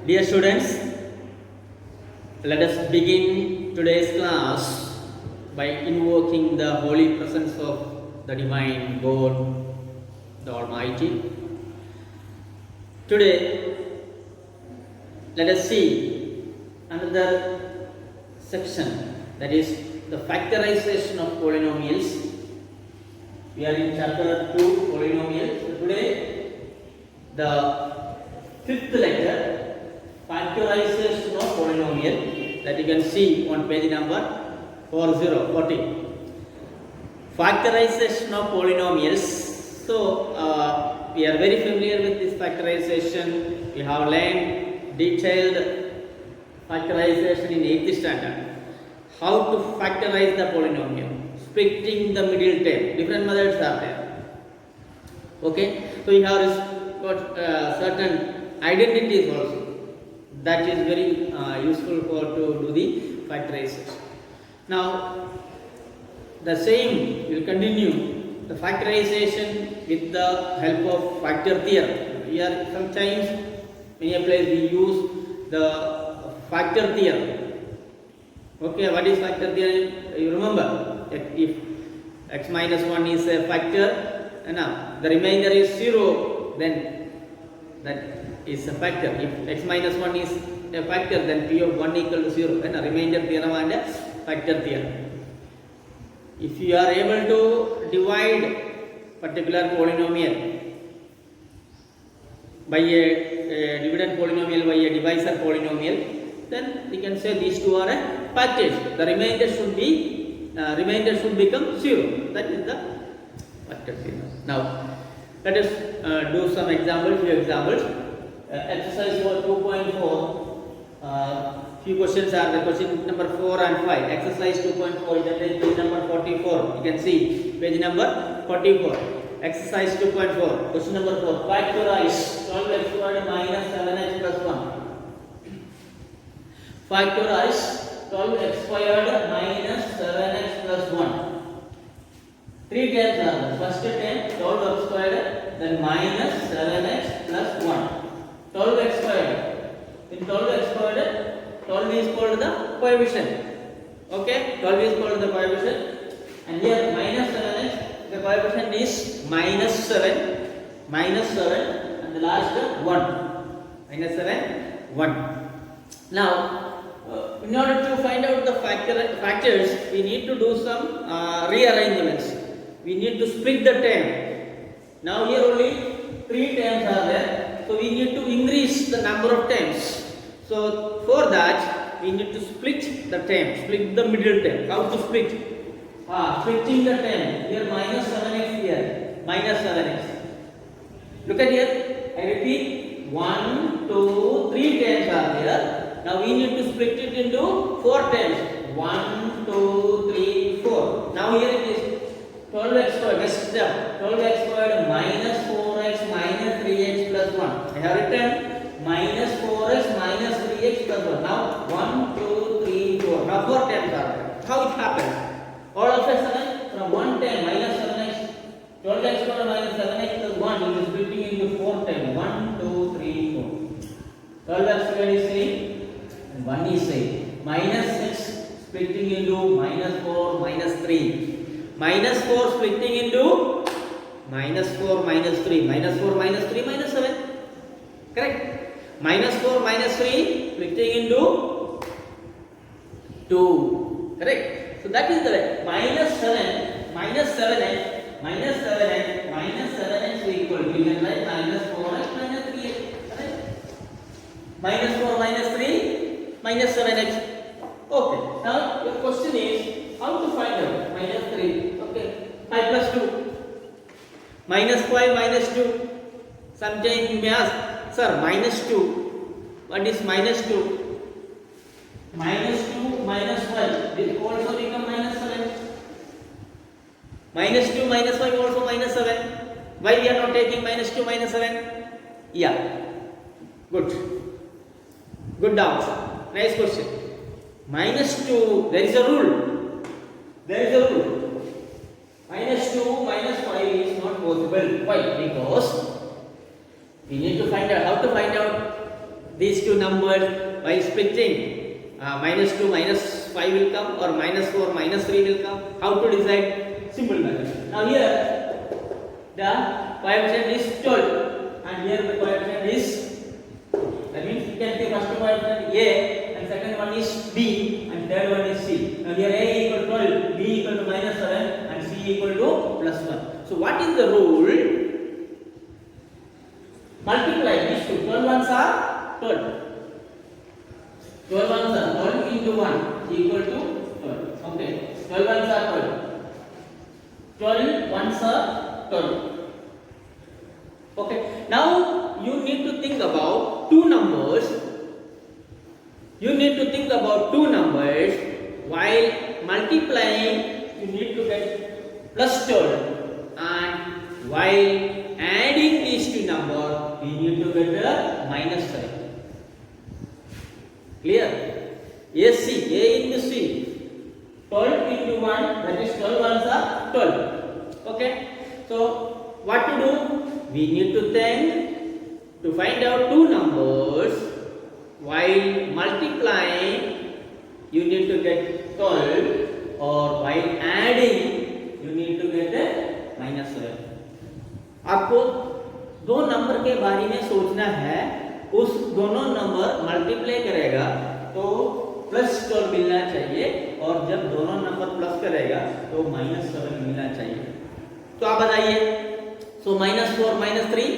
Dear students, let us begin today's class by invoking the holy presence of the divine God, the Almighty. Today, let us see another section, that is the factorization of polynomials. We are in chapter 2, polynomials. So today, the fifth lecture, factorization of polynomial, that you can see on page number 40. Factorization of polynomials. So we are very familiar with this factorization. We have learned detailed factorization in 8th standard. How to factorize the polynomial, splitting the middle term. Different methods are there. Okay, so we have got certain identities also. That is very useful to do the factorization. Now, the same will continue the factorization with the help of factor theorem. Here, sometimes in a place we use the factor theorem. Okay, what is factor theorem? You remember, if x minus 1 is a factor, and now the remainder is 0, then that is a factor. If x minus 1 is a factor, then p of 1 equal to 0. Then a remainder theorem and a factor theorem. If you are able to divide particular polynomial by a dividend polynomial by a divisor polynomial, then we can say these two are a factors. The remainder should become 0. That is the factor theorem. Now, let us do some examples. Few examples. Exercise 2.4. Few questions are the question number 4 and 5. Exercise 2.4 is page number 44. You can see page number 44. Exercise 2.4. Question number 4. Factorize 12x squared minus 7x plus 1. Factorize 12x squared minus 7x plus 1. Three terms are there. First term 12x squared, then minus 7x plus 1. 12x squared. In 12x squared, 12 is called the coefficient. Okay, 12 is called the coefficient. And here minus 7x, the coefficient is minus 7, and the last 1. Minus 7, 1. Now, in order to find out the factors, we need to do some rearrangements. We need to split the term. Now here only 3 terms are there. So we need to increase the number of terms. So for that we need to split the term, split the middle term. How to split? Splitting the term. Here minus 7x, here minus 7x. Look at here. I repeat, 1, 2, 3 terms are there. Now we need to split it into 4 terms. 1, 2, 3, 4. Now here it is 12x squared. Next step, 12x squared minus 4x minus 3x plus 1. I have written minus 4x minus 3x plus 1. Now 1, 2, 3, 4. Now 4 terms are there. How it happens? All of a sudden, from 1 term minus 7x, 12x squared minus 7x plus 1 will be splitting into 4 terms. 1, 2, 3, 4. 12x squared is same, and 1 is same. Minus 6 splitting into minus 4 minus 3. Minus 4 splitting into minus 4 minus 3. Minus 4 minus 3 minus 7. Correct? Minus 4 minus 3 splitting into 2. Correct? So that is the way. Minus 7, minus 7x, minus 7x, minus 7x equal to, you can write minus 4x minus 3x. Correct? Minus 4 minus 3 minus 7x. Okay. Now your question is how to find out minus 3. Okay. 5 plus 2. Minus 5 minus 2. Sometimes you may ask, sir, minus 2. What is minus 2? Minus 2 minus 5. This also become minus 7. Minus 2 minus 5 also minus 7. Why we are not taking minus 2 minus 7? Yeah. Good. Good answer. Nice question. Minus 2, there is a rule. There is a rule. Minus 2 minus 5 is not possible. Why? Because we need to find out how to find out these two numbers by splitting. Minus 2 minus 5 will come, or minus 4 minus 3 will come. How to decide? Simple method. Now here the coefficient is 12 and here the coefficient is, that means you can take first coefficient A and second one is B and third one is C. Now here A equal to 12, B equal to minus 7 and C equal to plus 1. So what is the rule? Multiply these two. 12 ones are 12. 12 ones are 12 into 1 equal to 12. Okay. 12 ones are 12. 12 ones are 12. Okay. Now you need to think about two numbers. You need to think about two numbers. While multiplying, you need to get plus 12, and while adding these two numbers, you need to get the minus 5. Clear? AC, A into C. 12 into 1, that is 12 ones are 12. Okay. So what to do? We need to think to find out two numbers. While multiplying, you need to get 12, or while adding, you need to get a minus 7. आपको दो number के बारे में सोचना है. उस दोनों number multiply करेगा तो प्लस 12 मिलना चाहिए, और जब दोनों नंबर प्लस करेगा तो माइनस 7 मिलना चाहिए. तो आप बताइए. So minus 4 minus 3,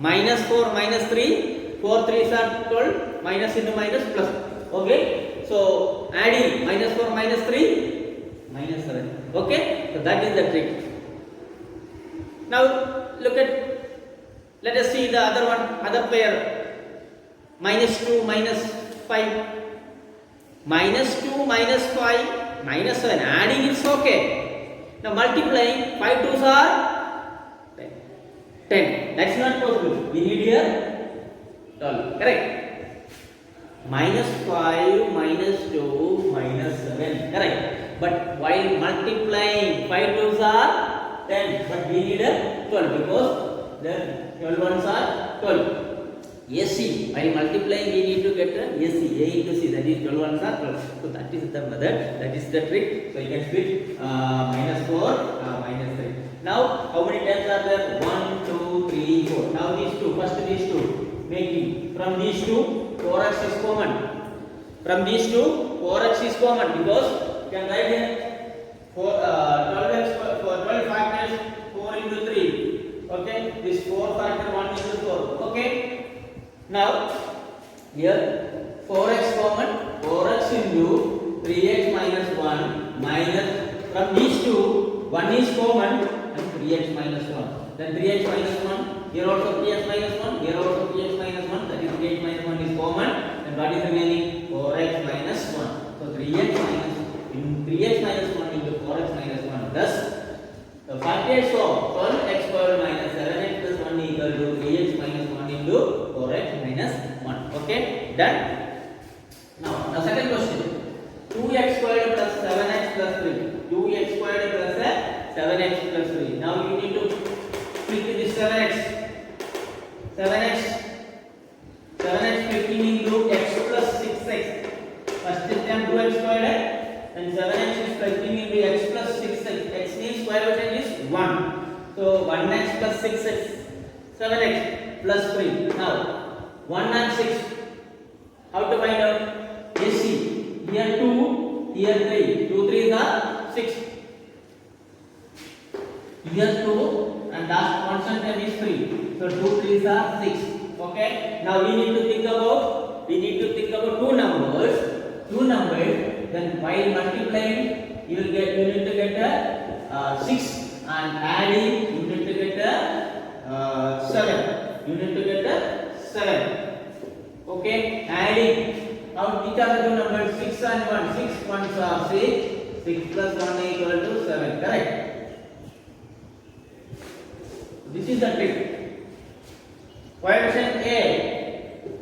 minus 4 minus 3, 4 3s are 12, minus into minus plus. Okay. So adding minus 4 minus 3 minus 7. Okay. So that is the trick. Now look at, let us see the other one, other pair. Minus 2 minus 5, minus 2 minus 5 minus 7. Adding is okay. Now multiplying, 5 2s are 10. That's not possible. We need here 12. Correct. Minus 5 minus 2 minus 7. Correct. But while multiplying, 5 2s are 10, but we need a 12 because the 12 ones are 12. AC, while multiplying we need to get a AC, A into C, that is 12 ones are 12. So that is the method, that is the trick. So you can split minus 4, minus 3. Now how many terms are there? 1, 2, 3, 4. Now these two, first these two, making from these two 4x is common. From these two 4x is common because you can write here 12x for 12 factors 4 into 3. Okay, this 4 factor 1 into 4. Okay. Now here 4x common, 4x into 3x minus 1 minus, from these two 1 is common and 3x minus 1. Then 3x minus 1, here also 3x minus 1, here also 3x minus 1, that is 3x minus 1 is common, and what is remaining? 4x minus 1. So 3x minus 1 into 4x minus 1. Thus the factors of 12x squared minus 7x plus 1 equal to 3x minus 1 into 4x minus 1. Okay, done. Now the second question, 2x squared plus 7x plus 3. 2x squared plus 7x plus 3. Now you need to split this 7x. 7x splitting into x plus 6x. First term 2x squared, and 7x is splitting into x plus 6x. X means square root is 1. So 1x plus 6x, 7x plus 3. Now 1 and 6. How to find out? AC. Here 2, here 3. 2 3s are 6. Here 2 and last constant term is 3. So 2 3s are 6. Okay. Now we need to think about two numbers. Then while multiplying, you need to get a 6, and adding you need to get a 7. You need to get a 7. Okay. Adding. Now which are the two numbers? 6 and 1. 6 ones are 6. 6 plus 1 equal to 7. Correct. This is the trick. Coefficient A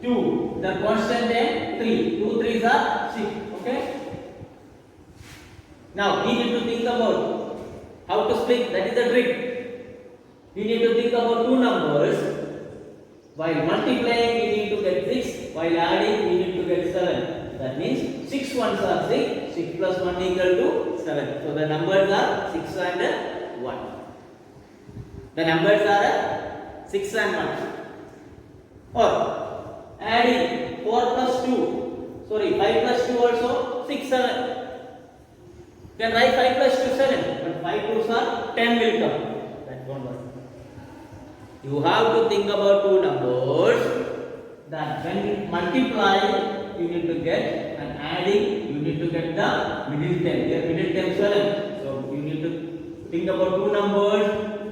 2, the constant A 3. 2 3s are 6. Okay. Now we need to think about how to split. That is the trick. We need to think about two numbers. While multiplying, we need to get 6. While adding, we need to get 7. That means 6 ones are 6. 6 plus 1 equal to 7. So the numbers are 6 and 1. The numbers are 6 and 1. Or adding 4 plus 2. Sorry, 5 plus 2 also 6, 7. You can write 5 plus 2, 7. But 5 2s are 10 will come. That won't work. You have to think about two numbers that when you multiply, you need to get, and adding, you need to get the middle term. Here middle term 7. So you need to think about two numbers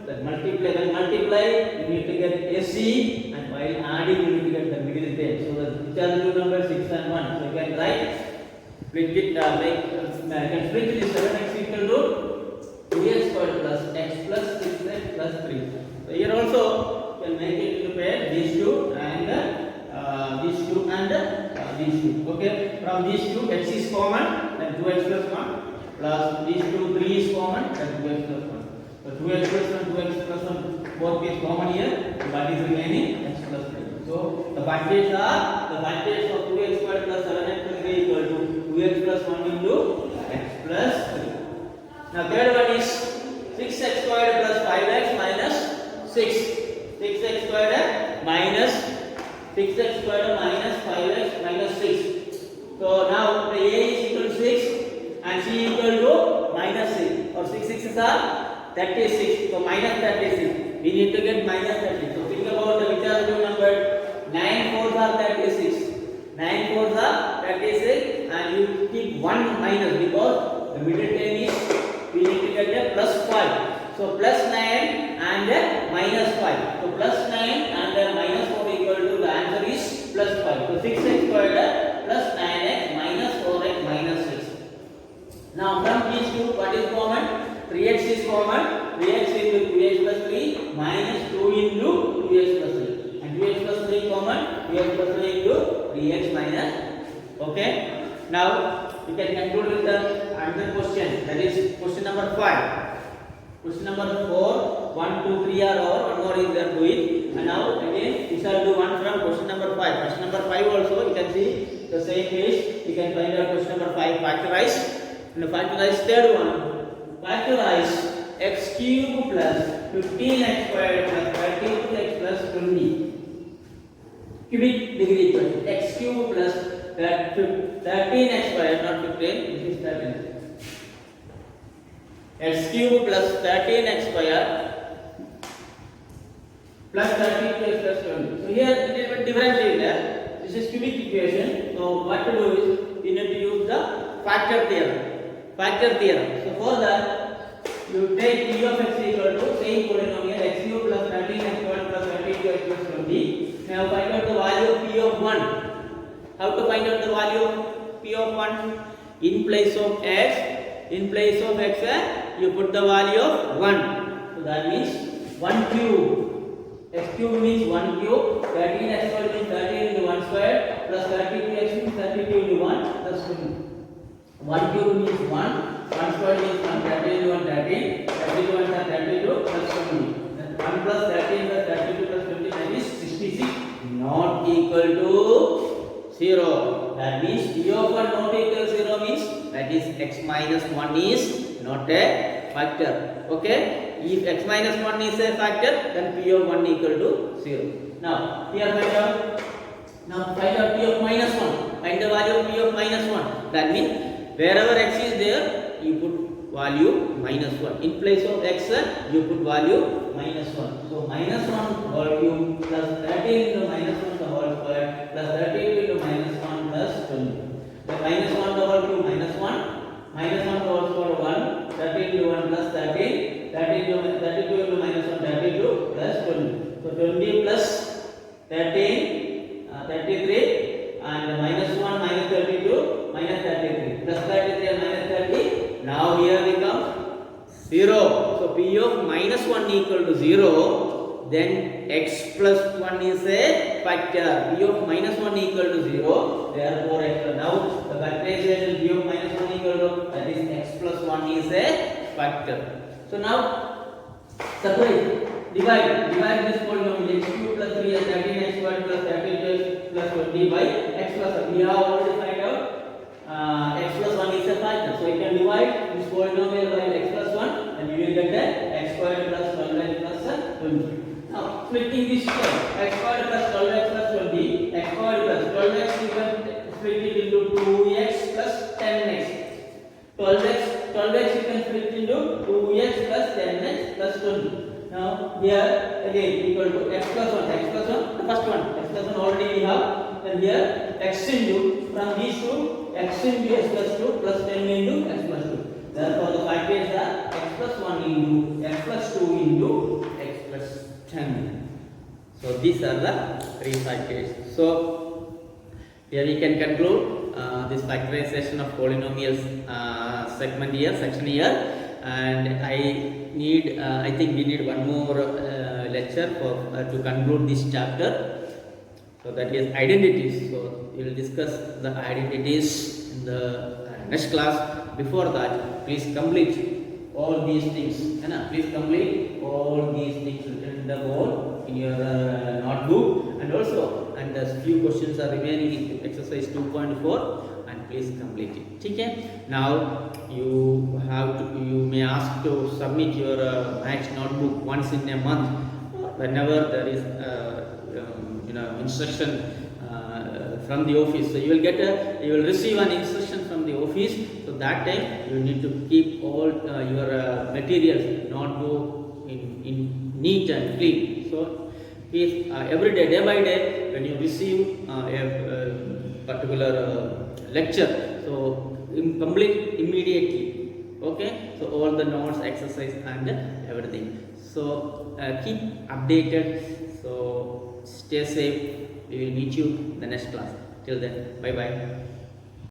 that multiply. When multiply, you need to get AC, and while adding, you need to get the middle term. So which are the two numbers 6 and 1? So you can write, split it, can split this 7x equal to 2x squared plus x plus 6x plus 3. So here also you can make it into pair, these two and these two and these two. Okay, from these two x is common, then 2x plus 1 plus these two 3 is common, then 2x plus 1. So 2x plus 1, 2x plus 1 both is common here. What is remaining? X plus 3. So the factors are, the factors of 2x squared plus 7x plus 3 equal to 2x plus 1 into x plus 3. Now third one is 6x squared plus 5x minus 6. 6x squared minus 6x squared minus 5x minus 6. So now the a is equal to 6 and c equal to minus 6. Or 6 6's are 36. So minus 36. We need to get minus 36. So think about the which are the two numbers. 9 4s are 36. 9 4s are 36 and you keep 1 minus because the middle term is we need to get a plus 5. So plus 9 and minus 5. So plus 9 and minus 4 equal to the answer is plus 5. So 6x squared plus 9x minus 4x minus 6. Now from these two what is common? 3x is common. 3x into 2x plus 3 minus 2 into 2x plus 3. And 2x plus 3 common. 2x plus 3 into 3x minus. Okay. Now you can conclude with the another question. That is question number 5. Question number 4, 1, 2, 3 are over, one more is there doing. And now again we shall do one from question number 5. Question number 5 also you can see the same page. You can find out question number 5 factorize. And factorize third one. Factorize x cube plus 15x squared plus 32x plus 20. Cubic degree equation. X cube plus 13x squared, not 15, this is 13. X cube plus 13x square plus 32x plus 20. So here it is differentiate there. This is cubic equation. So what to do is we need to use the factor theorem. Factor theorem. So for that you take p of x equal to same polynomial x cube plus 13x squared plus 32x plus 20. Now find out the value of p of 1. How to find out the value of p of 1? In place of x, you put the value of 1. So that means 1 cube. X cube means 1 cube. 13x squared means 13 into 1 squared plus 32x means 32 into 1 plus 20. 1 cube means 1. 1 squared means 1. 13 into 1 13. 32 1 are 32 plus 20. 1 plus 13 plus 32 plus 20 that is 66. Not equal to 0. That means p of 1 not equal to 0 means that is x minus 1 is not a factor. Okay? If x minus 1 is a factor, then p of 1 equal to 0. Now, here find out. Now find out p of minus 1. Find the value of p of minus 1. That means wherever x is there, you put value minus 1. In place of x, you put value minus 1. So minus 1 whole cube plus 13 into minus 1 the whole square plus 32 into minus 1 plus 20. The minus 1 the whole cube minus 1. Minus 1 the whole square 1. 13 into 1 plus 13. 32 into minus 1 32 plus 20. So 20 plus 13 33 and minus 1 minus 32 minus 33 plus 33 and minus 30. Now here becomes 0. So p of minus 1 equal to 0. Then x plus 1 is a factor. P of minus 1 equal to 0. Therefore x. Now the factorization p of minus 1 equal to that is x plus 1 is a factor. So now separate, divide this polynomial x cube plus 3 is 13x squared plus 32x plus 20 by x plus 1. We have already find out x plus 1 is a factor. So you can divide this polynomial by x plus 1 and you will get x squared plus 12x plus 20. Now splitting this term, x squared plus 12x plus 20, x squared plus 12x you can split it into 2x plus 10x. 12x you can split into 2x plus 10x plus 20. Now here again equal to x plus 1, the first one, x plus 1 already we have, and here x into, from these two, x into x plus 2 plus 10 into x plus 2. Therefore the factors are x plus 1 into x plus 2 into x plus 10. So these are the three factors. So here we can conclude this factorization of polynomials section here, and I think we need one more lecture for to conclude this chapter. So that is identities. So we will discuss the identities in the next class. Before that, please complete all these things. Please complete all these things written in the board in your notebook, and also a few questions are remaining in exercise 2.4. Please complete it. Okay? Now you may ask to submit your maths notebook once in a month, whenever there is instruction from the office. So you will receive an instruction from the office. So that time you need to keep all your materials, notebook in neat and clean. So please every day by day, when you receive a particular lecture, so complete immediately. Okay, so all the notes, exercise and everything. So keep updated. So stay safe. We will meet you in the next class. Till then, bye bye.